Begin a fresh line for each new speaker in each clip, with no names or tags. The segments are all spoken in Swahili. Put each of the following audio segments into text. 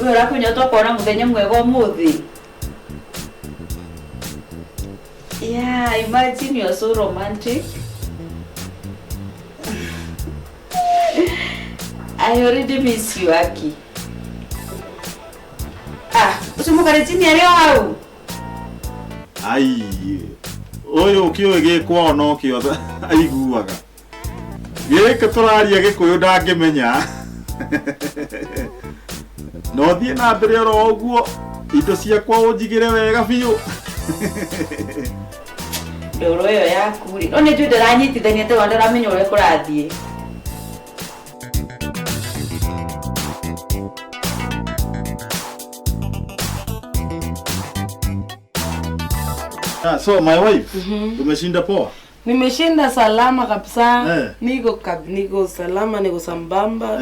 Ura kunyota kuona muthenya mwega umuthi. Yeah, imagine you're so romantic. I already miss you, Aki. Usumukare chini leo au?
Ai. Oyo kiyo gikwa no kiyo aiguaga. Geke turaria gikuyu ndangimenya. No thie na mbere ro uguo indo ciakwa unjigire wega biu.
Ndoro yo yaku ri. One njude ranyitithania te wandara menya ure kurathie.
So my wife, umeshinda poa?
Nimeshinda salama kabisa. Niko salama, niko sambamba.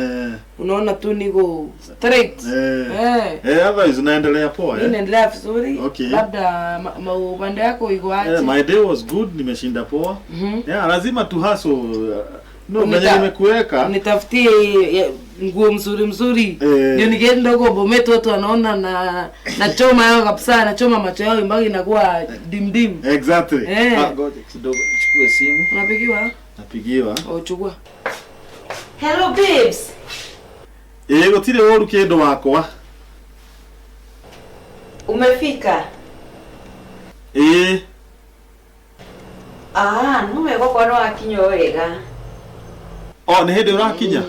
Unaona tu niko straight.
Otherwise unaendelea poa
eh? Ninaendelea vizuri.
Okay.
Labda upande yako iko aje?
My day was good, nimeshinda poa. Lazima tu hustle. No, mwenye nimekuweka.
Nitafutie nguo mzuri. Ndio nikienda huko Bomet watu wanaona na choma yao kabisa, na choma macho yao mpaka inakuwa dim.
Exactly. Ngoja kidogo chukue simu.
Unapigiwa?
Napigiwa.
Chukua.
Hello babes.
Gotire woru kendo wakwa.
Umefika? Nume kwa no akinyo wega.
Ni hindi urakinya?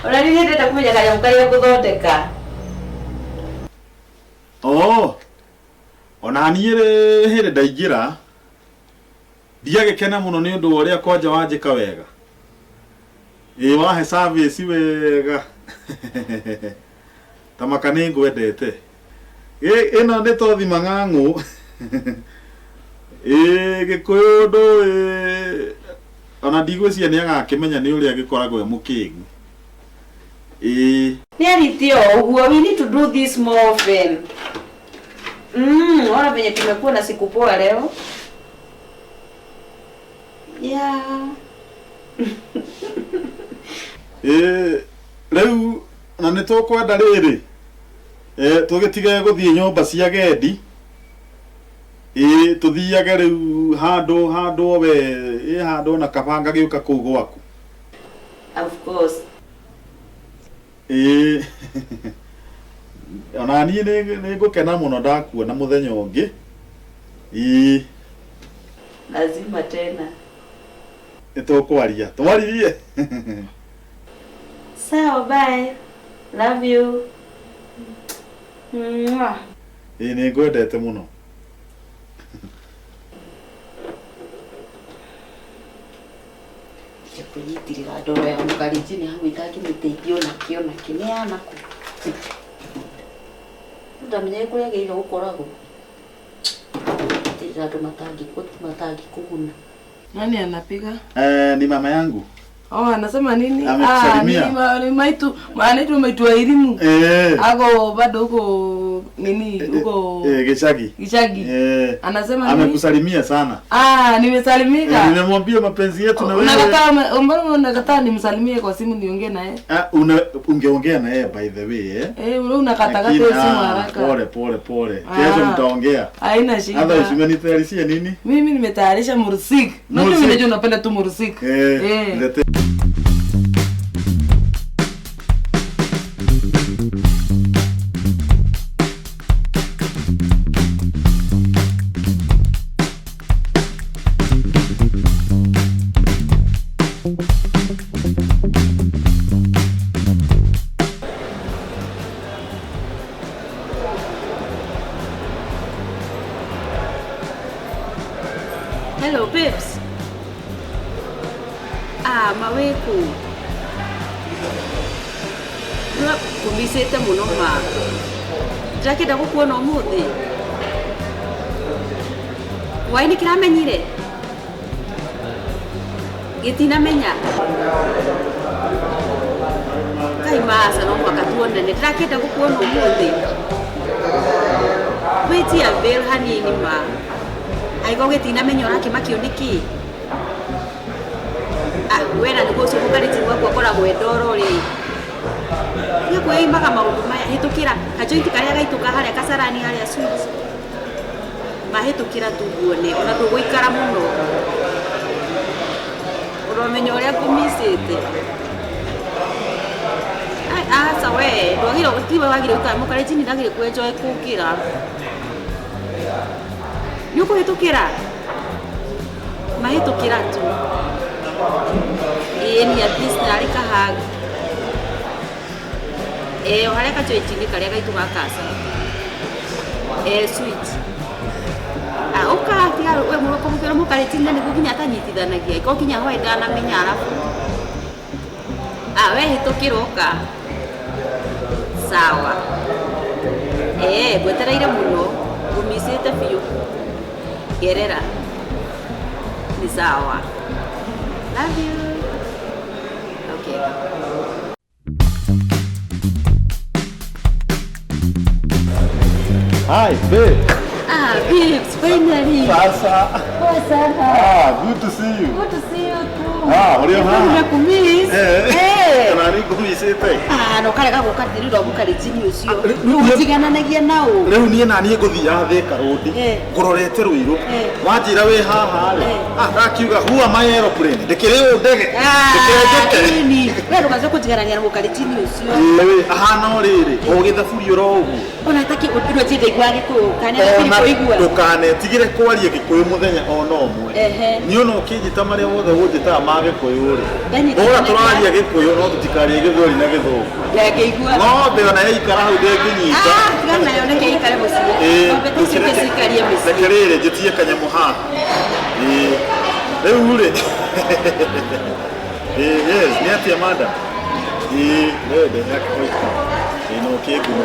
Ona ni hindi takumenya kaya mukaya kuthondeka.
Ona niire hindi ndaingira. Ndiagikena muno ni undu uria kwanja wanjika wega. Wahe service wega. Tamaka ni ngwendete. Ino ni tothi mang'ang'u. Gikuyu ndu ona ndigwiciria ni agakimenya ni uria gikoragwo mukingu.
Ni aritio uguo, we need to do this more often. Ona venye tumekuwa na siku poa leo. Yeah.
Riu na ni tukwenda riri. Tugitige guthie nyumba cia gendi. Tuthiage riu handu we handu na kabanga giuka kuu gwaku.
Of course.
Ona ni ngukena muno ndakuona muthenya ungi.
Lazima tena.
Tukwaria. Twaririe.
Sawa, bye. Love you.
Ni ngwendete muno.
Kuyitirira ndoro ya mukariji ni hau itangimiteithio na kineana ku. Ndamenye kuria geire gukoragwo. Tirira ndo matangi kuguna.
Nani anapiga?
Ni mama yangu.
Anasema nini?
Ni
maitu wa elimu. Ako bado huko nini huko Gishagi. Anasema nini?
Amekusalimia sana.
Nimesalimika.
Nimemwambia mapenzi yetu na wewe.
Unakataa nimsalimie kwa simu niongee na yeye.
Ungeongea na yeye by the way
wewe unakata simu haraka.
Pole. Kesho mtaongea.
Haina shida.
Hata usimenitayarishia nini?
Mimi nimetayarisha mursik. Mimi najua unapenda tu mursik.
Hello babes. Maweku. Nwa kumisete muno ma. Ndakenda gukuona umuthi. Waini kiramenyire. Gitinamenya. Kai masa no mwakatuone ndakenda gukuona umuthi. Weti ya bel hanini ma. Aigo gitinamenya urakimakio niki.
wena niguo ucio mukariti waku akoragwo endoro ri yako yai mpaka maundu maya hitukira kajointi karia gaituka haria kasarani haria sweet mahitukira tu guone ona tuguikara muno uromenya uria kumisite asa we ndwagire utiwe wagire ukara mukariti ni ndagire kwenjoy kukira yuko hitukira mahitukira tu ni at least nari kahag oharia kajointi karia gaituka kasa sweet ukatiga we muko mukero mukariti nani gukinya tanyitithanagia iko kinya hwa ndana menya arafu we hitukiroka sawa gwetereire muno gumisite biu gerera ni sawa love you okay
Hi, babe.
Babes, finally.
Sasa.
Poa sana.
Good to see you.
Good to see you too.
Ulio hapa.
Nimekumiss.
Kana niko kumisite.
No kale kako katiriro mukaritini ucio. Utigananagia nao.
Riu nie na nie nguthia Thika Road. Ngurorete Ruiru. Wanjira we haha ri. Akiuga huwa my aeroplane. Ndikire ndege. Ndikire
nini? Wewe ukaanza kujiganania na mukaritini ucio.
Ahana riri. Ugithaburi uro ugu.
Ona taki utiro tinde igwage ku kana kuigua.
Ndukane tigire kwaria Gikuyu muthenya ona omwe. Ni ono ukijita maria wothe wojita ma Gikuyu ri. Ora turaria Gikuyu no tutikarie Githweri na Githungu.
Ndakigua.
Ng'ombe ona yaikara hau ndenginyita.
Tigana nayo neke ikare muciĩ. Ng'ombe ticikarie muciĩ.
Rekerere njitie kanyamu haha. Riu ri. Yes, ni atia mada. Nende yakhoika. No kigumo.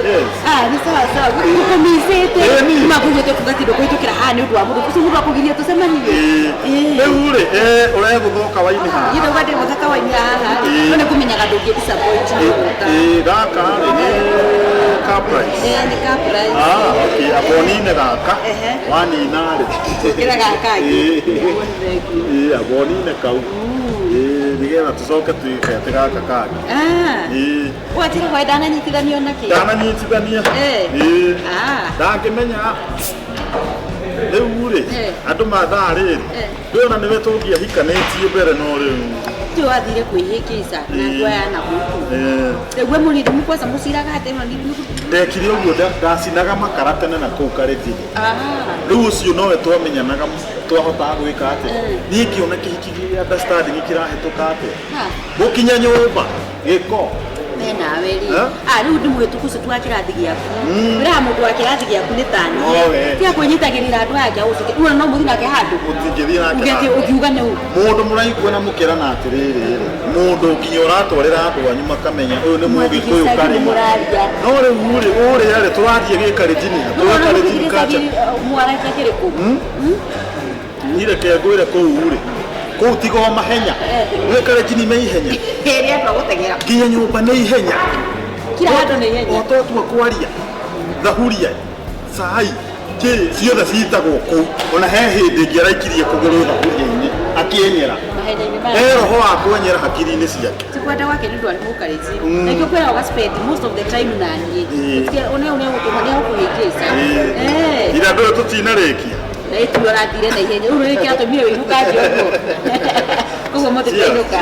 Yes.
Ni sawa. Kumisete. Makugete kugatiro kuitukira hani ndu wa mundu kuci mundu akugiria tucemanie.
Riu ri, ureguthoka waini haha.
Yino gade muthaka waini haha. None kumenyaga ndungi disappoint.
Gaka ni car price.
Ni car price.
Okay, abonine gaka. Wanina ri.
Kira gaka.
Abonine kau. Nigetha tucoke tuigete gaka kangi.
Watira kwa dana nyitithanio nake.
Dana nyitithania. Ndangimenya. Riu ri, andu mathaa riri. Ndiona niwe tungia hikanetie mbere no riu.
Tu athire kuihikica na ngwaya na guku. Regwe muridi mukwaca muciraga ate no ni.
Ndekire uguo ndacinaga makara tene na kuu karitini. Riu ucio nowe twamenyanaga twahotaga gwika ate. Ni kiona kihiki gia understanding kirahituka ate. Gukinya nyumba giko.
Mena weri. Riu ndi muhituku ucio twa kirathi giaku. Wira mundu wa kirathi giaku ni tani. Tia kunyitagirira andu ake ucio. Uona no muthi nake handu.
Utingithia nake.
Ugeti ukiuga ni u.
Mundu muraigua na mukira na atiriri. Mundu nginya uratwarira andu wanyu makamenya uyu ni Mugikuyu kari. No riu ri uria ri turathie gikaritini. Turathie gikaritini.
Mwarake kiriku.
Nireke ngwire kuu ri. Kuu tigo mahenya. Gikaritini me ihenya.
Ria twagutegera.
Nginya nyumba ni ihenya.
Kila handu ni ihenya.
Ototua kwaria. Thahuria. Sai. Je, ciothe citagwo kuu. Ona he hindi ngiaraikirie kugurwo thahuria-ini akienyera. Roho wa kwenyera hakiri-ini ciake.
Tikwenda gwake nĩ ndũ arĩ mũkarĩti. Na ikio kwĩra ũgaspend most of the time na niĩ. One ũgũtũmania ũkũhĩngĩca.
Ira ndũĩ tũtinarĩkia.
Na itu ũrathire na ihenya. Rĩu rĩkĩ atũmire ũinukange ũguo. Koguo mũthĩ ndĩrainũka.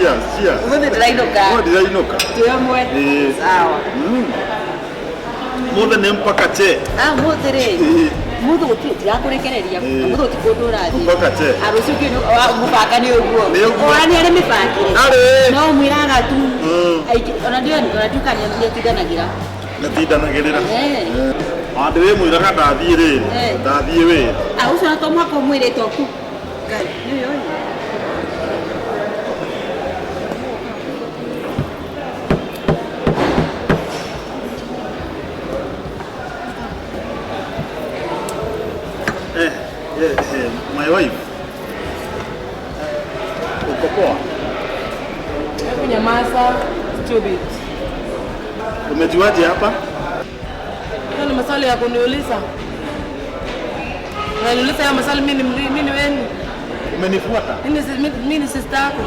Mũthĩ ndĩrainũka.
Ndĩrainũka.
Twĩ ũmwe. Sawa.
Mũthĩ nĩ mpaka che.
Mũthĩ rĩ. Mũthĩ gũtirakũrekereria. Mũthĩ ũtikũndũ ũrathiĩ.
Mpaka che.
Rũciũ kĩndũ mũbanga nĩ ũguo. Ona nĩ arĩ mĩbangĩre. No mwĩraga tu. Ona nduĩka nĩ atindanagĩra.
Natindanagĩrĩra. Andũ wĩ mwĩraga ndathiĩ rĩrĩ. Ndathiĩ wĩra.
Ũcio na to mwaka ũmwĩrĩte oku. Ngai nĩ ũyũ.
My wife. Uko poa?
Kunyamaza, stupid.
Umejuaje hapa?
Hiyo ni maswali ya kuniuliza. Unaniuliza ya maswali mimi wenu.
Umenifuata?
Mimi ni sister yako.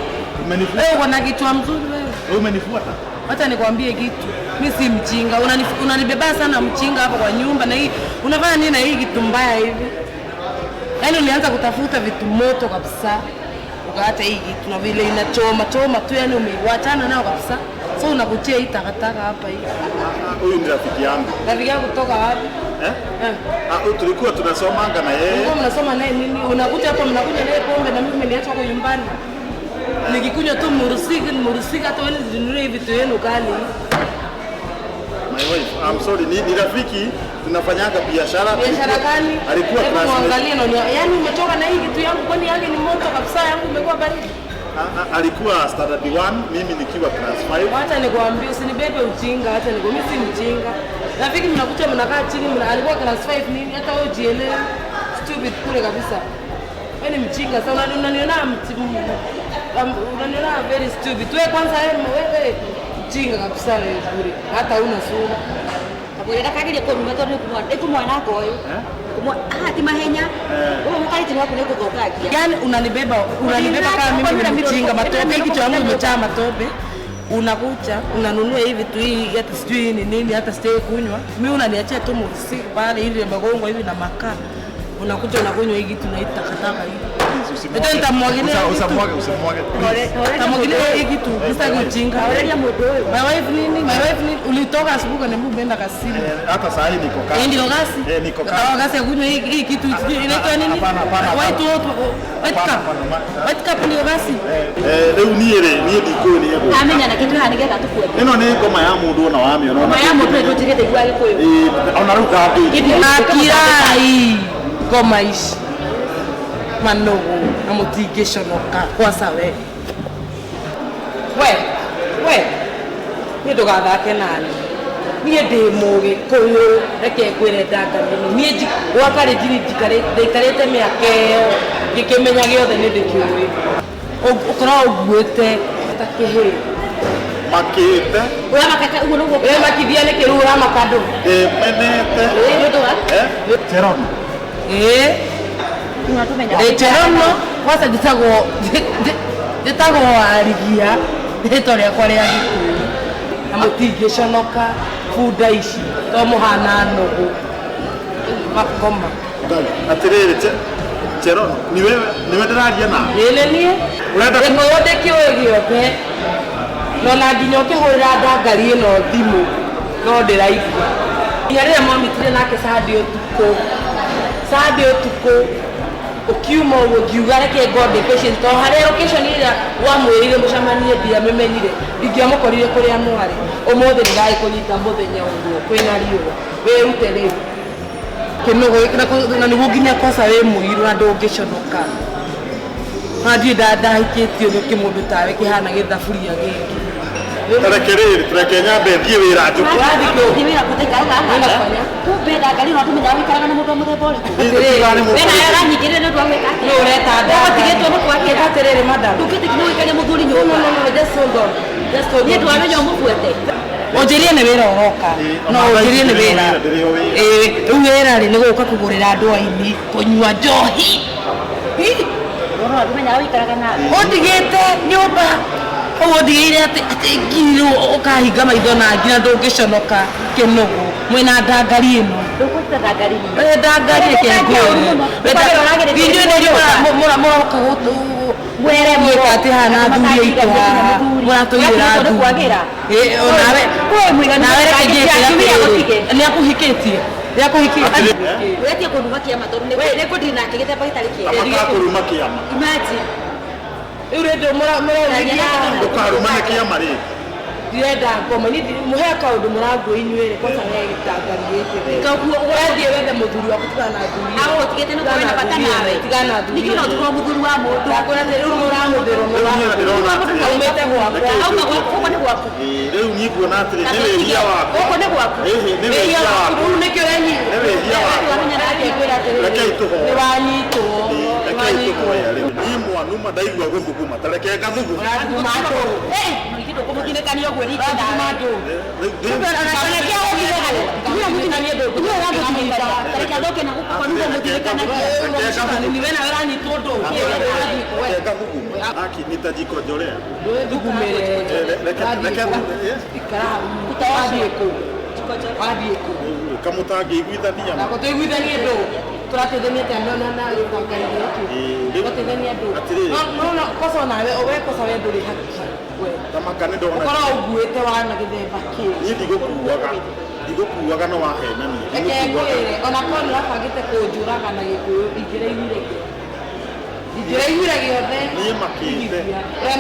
Umenifuata?
Wewe una kichwa mzuri wewe.
Wewe umenifuata?
Acha nikwambie kitu. Mimi si mjinga. Unanibeba sana mjinga hapa kwa nyumba na hii unafanya nini na hii kitu mbaya hivi? Yaani ulianza kutafuta vitu moto kabisa. Ukaacha hii kitu na vile inachoma tu yani umewachana nao kabisa. So unakutia hii takataka hapa hii.
Huyu ni rafiki yangu.
Rafiki yako kutoka wapi?
Tulikuwa tunasomanga na yeye.
Ulikuwa mnasoma naye nini? Unakuja hapa mnakunywa naye pombe na mimi nimeniacha huko nyumbani. Nikikunywa tu murusika hata wewe zinunue vitu yenu kali.
My wife, I'm sorry, ni rafiki tunafanyanga biashara.
Biashara gani?
Alikuwa
tunaangalia na yani umetoka na hii kitu yangu kwani yake ni moto kabisa yangu imekuwa baridi.
Alikuwa standard 1, mimi nikiwa class 5.
Acha nikwambie usinibebe ujinga, acha nikwambie mimi si mjinga. Rafiki mnakuja mnakaa chini alikuwa class 5 nini hata wewe ujielewe. Stupid kule kabisa. Wewe ni mjinga sana unaniona very stupid. Wewe kwanza wewe mjinga kabisa wewe bure. Hata una sura.
Akwenda kagire ko rume tondu kumwana koyo. Ti mahenya. Wewe mkaiti wako niko gokakia.
Yaani unanibeba kama mimi ni mjinga matope kitu yangu imejaa matope. Unakuja unanunua hivi tu hii hata sijui ni nini hata sitaki kunywa. Mimi unaniachia tu muziki pale ili magongo hivi na makaa. Unakuja unakunywa hii kitu na hii takataka hii. Ndio nitamwagilia.
Usimwage.
Nitamwagilia hii kitu. Sitaki ujinga. My wife nini? Ulitoka asubuhi na mimi umeenda kasini.
Hata saa hii niko kasi.
Ndio kasi?
Niko kasi.
Kasi ya kunywa hii kitu inaitwa nini? White cup ndio kasi.
Leo niĩ ndikũĩ nĩ egũ.
Amenya na kitu hani getha tukwete.
Ĩno nĩ ngoma ya mũndũ ona wamĩona.
Ngoma ya mũndũ ĩtũtigĩte igwa gĩkũyũ.
Ona rĩu kambĩ.
Kirai ngoma ici. Manogo na mutingĩconoka kwaca we. Niĩ ndũgathake nani. Niĩ ndĩ Mũgĩkũyũ reke ngwĩre ndangamĩni. Niĩ gwaka ndaikarĩte mĩaka ĩyo ngĩkĩmenya gĩothe nĩ ndĩkĩũĩ. Ũkorwo ũguĩte ta kĩhĩ.
Makĩte.
Wewe makithia nĩ kĩruru ũramaka andũ.
Menete. Cherono.
Cherono kwanza njĩtagwo Warigia rĩtwa rĩakwa rĩa Gĩkũyũ na mũtingĩconoka bunda ici to mũhana nũgũ makoma.
Atĩrĩrĩ Cherono, niwe ndĩraria na?
Nĩ niĩ. Gĩkũyũ ndĩkĩũĩ gĩothe no na nginya ũkĩhũrĩra ndangari ĩno thimũ no ndĩraigua. Nginya rĩrĩa mwamitire nake Sunday ũtukũ ukiuma ũguo ngiuga reke ngode patient to harĩa location ĩrĩa wamwĩrire mũcemanie ndiamĩmenyire ndingĩamũkorire kũrĩa mwarĩ ũmũthĩ nĩndagĩkũnyita mũthenya ũguo kwĩna riũa wĩrute rĩu kĩnogo na nĩguo nginya kosa wĩ mũirũ na ndũngĩconoka handirĩ ndahikĩtio nĩ kĩmũndũ tawe kĩhana gĩthaburia gĩkĩ.
Tureke nyambe thiĩ wĩra njũku.
Thiĩ wĩra kũtekaga. Kumbe ndangari no tũmenya wĩkaraga na mũndũ mũthemba ũrĩkũ. Wĩna aranyingĩrĩra nĩ ũndũ wa gwĩka atĩa. Nĩ ũreta ndangari. Ũtigĩtwo nĩ kwakĩra. Atĩrĩrĩ madam. Ndũngĩtĩkia wĩkare mũthuri nyũmba. No, just hold on. Niĩ ndwamenya ũmũbuate.
Ũnjĩrie nĩ wĩra ũroka. No ũnjĩrie nĩ wĩra. Rĩu wĩra rĩ nĩ gũka kũgũrĩra andũ aini kũnyua njohi.
Ndũmenya wĩkaraga nawe.
Ũndigĩte nyũmba. Ũguo ndigĩire atĩ ngirwo ũkahinga maitho na nginya ndũngĩconoka kĩnũgũ mwĩna ndangari ĩno.
Ndũkũruta ndangari ĩno.
Ndangari ĩkĩ ngwĩre. Inyuĩ nĩrĩo mũroka gwĩka atĩ hana athuri aitũ haha mũratũigĩra athuri. Nawe reke ngĩkĩra nĩakũhikĩtie.
Wetie kũruma kĩama tondũ nĩngũthiĩ nake gĩthemba gĩtarĩ kĩega.
Kũruma kĩama.
Imagine.
Rĩu rĩndũ mũragia
ndũkaruma nĩ kĩama rĩ.
Ndirenda ngoma mũhe kaũndũ mũranguo inyuĩ kwanza we gĩtangari gĩkĩ wega. Wethiĩ wethe mũthuri waku tigana na athuri.
Ũtigĩte nĩ kwĩna bata nawe.
Tigana na athuri.
Nĩkĩo no tũkorwo mũthuri wa mũndũ.
Ndakwĩra atĩ rĩu mũrahũthĩrwo aumĩte gwaku.
Auma gũkũ nĩ gwaku.
Rĩu niĩ nguona atĩrĩ nĩ wĩhia waku.
Gũkũ nĩ gwaku.
Nĩ wĩhia waku.
Rĩu nĩkĩo
Nĩ wĩhia waku. Rekei tũhooe.
Nĩ wanyitwo.
reke tumoya rĩu ni mwanuma ndaigua gũthuguma tareke ngathuguma
mato
Kitu kumukine kanio gweri
mato mato
Anakelekea ugire hale. Ndio mtu na miedo. Ndio wangu tumika. Tareka doke na huko kwa ndio mtu kana
ni wena wera ni todo
reke nguguma aki nitajikojolea
dugumere
reke
ikara utawadiko wadiko
kamutange iguithania
na kutuiguithania ndo turateithania tena na kangaire yetu turateithania ndo no kosa nawe owe kosa we nduri haki we
tamakane ndo
ukora uguite wana githemba ki
ni ndigukuaga no wahenania
ekekwire ona kono rafagite kunjuraga na gikuyu ingiraiguire giothe
ni makite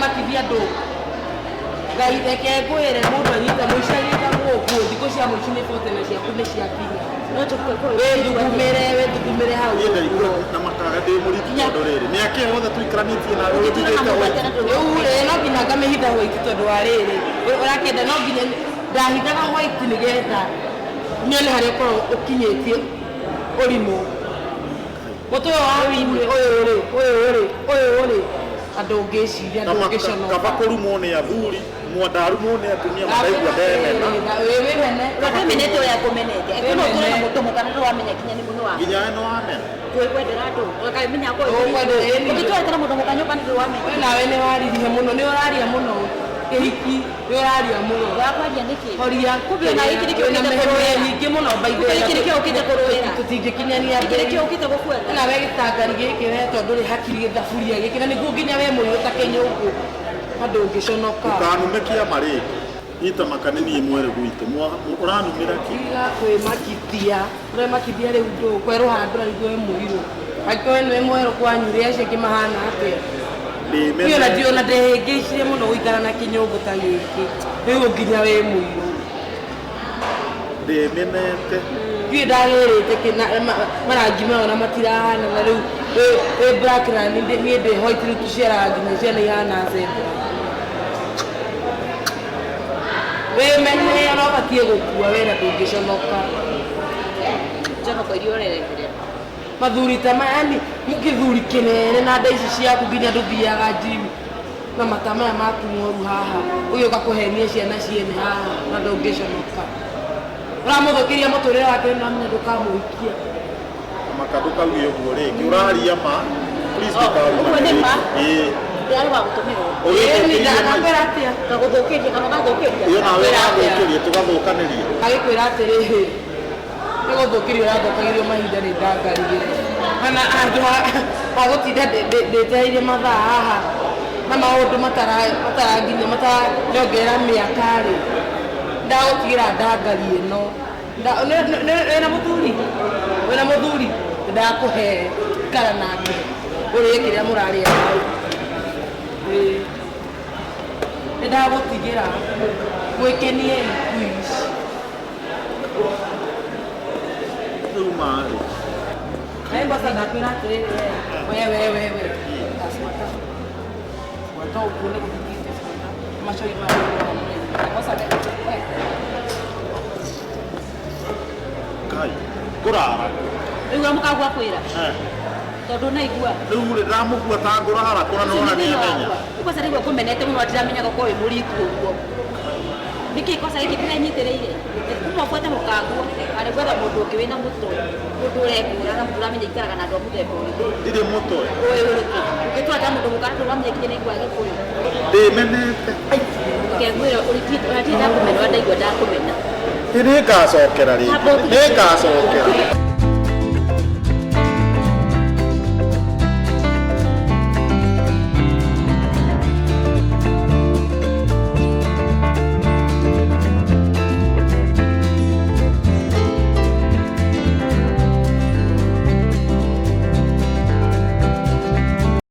makithia ndo ngai ekekwire mundu anyita muicagita gũkũ thikũ cia mũici nĩ bote na ciaku nĩ ciakinya
no tukwe
wĩthugumĩre hau
na makaga ndĩ mũritũ tondũ rĩrĩ mĩaka yothe tũikaranĩtie na rĩu
rĩu no nginya ngamĩhitha hwaiti tondũ wa rĩrĩ ũrakĩenda no nginya ndahithaga hwaiti nĩgetha nyone harĩa ũkorwo ũkinyĩtie ũrimũ mũtũ ũyũ wa wimwe ũyũ rĩ andũ ngĩciria andũ ngĩconoka
kaba kũrumwo nĩ athuri mwandarumwo nĩ atumia maraigua ndemena
wamenete oya kumenete ekuno tore na muto mukana ndo wamenya kinya ni muno wa
nginya no amena
kwendera ndo ukamenya ko ukitoa tena muto mukanyoka ndo wamenya
nawe nĩ waririhe mũno nĩ ũraria mũno kĩhiki nĩ ũraria mũno
wakwaria niki
horia
kumbe na hiki nikio
na mehemwe nyingĩ mũno baithe
hiki nikio ukite kuruira
tũtingĩkinyania
hiki nikio ukite gukwenda
nawe gĩtangari gĩkĩ we tondũ rĩ hakiri gĩthaburia gĩkĩ na nĩguo nginya we mũirũ ta kĩnyũngũ andũ ngĩconoka
ukanumekia marĩ ita makanini mwere gwitũ ũranumĩra
kiga kwĩmakithia ũremakithia rĩu ndũ kwerũha ndũra nĩguo we mũirũ angĩkorwo nĩwe mwerũ kwanyu rĩa acio angĩ mahana atĩa Kiona ndiona ndehĩngĩicire mũno gũikara na kĩnyũngũ ta gĩkĩ rĩu nginya wĩ mũirũ
ndĩmenete
ndiĩ ndagĩrĩte marangi mao na matirahana na rĩu wĩ black na niĩ ndĩ white rĩu tũciaraga nginya ciana ihana zebra wĩmenye no batiĩ gũkua wĩna ndũngĩconoka
njonoko irio ũrerehere
mathuri ta maya ni gĩthuri kĩnene na nda ici ciaku nginya ndũthiaga gym na mata maya maku moru haha ũgĩũka kũhenia ciana ciene haha na ndũngĩconoka ũramũthũkĩria mũtũrĩre wake na menya ndũkamũikia
makandũkauge ũguo rĩngĩ ũraria ma please
ũguo nĩ ma
yari
wagutumirwo
nĩndakwĩra atĩa
gagũthũkĩria kana gagũthũkĩria
iyo nawe wagũkĩria tũgathũkanĩria
agĩkwĩra atĩrĩ nĩ gũthũkĩrio ũrathũkagĩrio mahinda nĩ ndangarigĩre kana handũ ha gũtinda ndĩtereirie mathaa haha na maũndũ mataranginya mataranyongerera mĩaka-rĩ ndagũtigĩra ndangari ĩno wĩna mũthuri ndakũhe ikara nake ũrĩe kĩrĩa mũrarĩa hau nĩndagũtigĩra gwĩkenie quiz
rĩu marĩ
Ngosa nakwĩra atĩrĩrĩ wewe wata ukuone kufikite machoi ngosa
kai kũrara
rĩu amũkagua kwĩra tondũ naigua
rĩu ndĩramũkua ta ngũrara kũra nona nĩ amenya
kosa rĩu kũmenete mũno ndiramenyaga ko wĩ mũritũ ũguo nĩkĩ kosa gĩkĩ ndĩranyitĩrĩire ũmũbuate mũkagua arĩ gwetha mũndũ ũngĩ wĩna mũtwe mũndũ ũrekũra na mũndũ ũramenya ikaraga na andũ a mũthemba ũrĩkũ
ndirĩ mũtwe
ũngĩtwara ta mũndũ mũkara ndũramenya kinya nĩ ngwa gĩkũyũ
ndĩmenete
ngegwĩra ũratinda kũmena ndaigua ndakũmena
nĩ ngacokera rĩngĩ nĩ ngacokera